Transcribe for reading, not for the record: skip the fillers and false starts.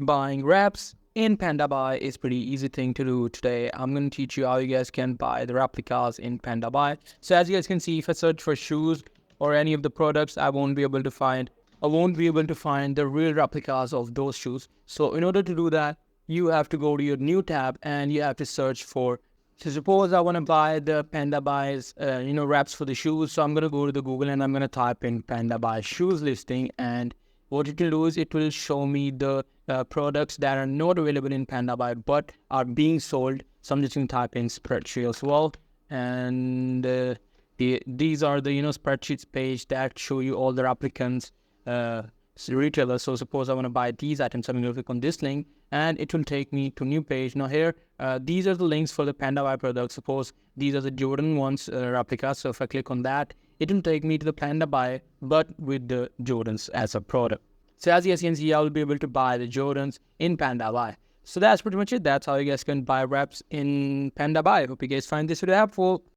Buying wraps in Pandabuy is pretty easy thing to do. Today I'm going to teach you how you guys can buy the replicas in Pandabuy. So as you guys can see, if I search for shoes or any of the products, I won't be able to find the real replicas of those shoes. So in order to do that, you have to go to your new tab and you have to search for. So suppose I want to buy the Pandabuy's wraps for the shoes. So I'm going to go to the Google and I'm going to type in Pandabuy shoes listing, and what it will do is it will show me the products that are not available in Pandabuy but are being sold. So I'm just going to type in spreadsheet as well, and these are the spreadsheets page that show you all the applicants, retailers. So suppose I want to buy these items, I'm going to click on this link and it will take me to new page. Now here, these are the links for the Pandabuy products. Suppose these are the Jordan ones replicas. So if I click on that, it will take me to the Pandabuy but with the Jordans as a product. So as you guys can see, I will be able to buy the Jordans in Pandabuy. So that's pretty much it. That's how you guys can buy wraps in Pandabuy. Hope you guys find this video helpful.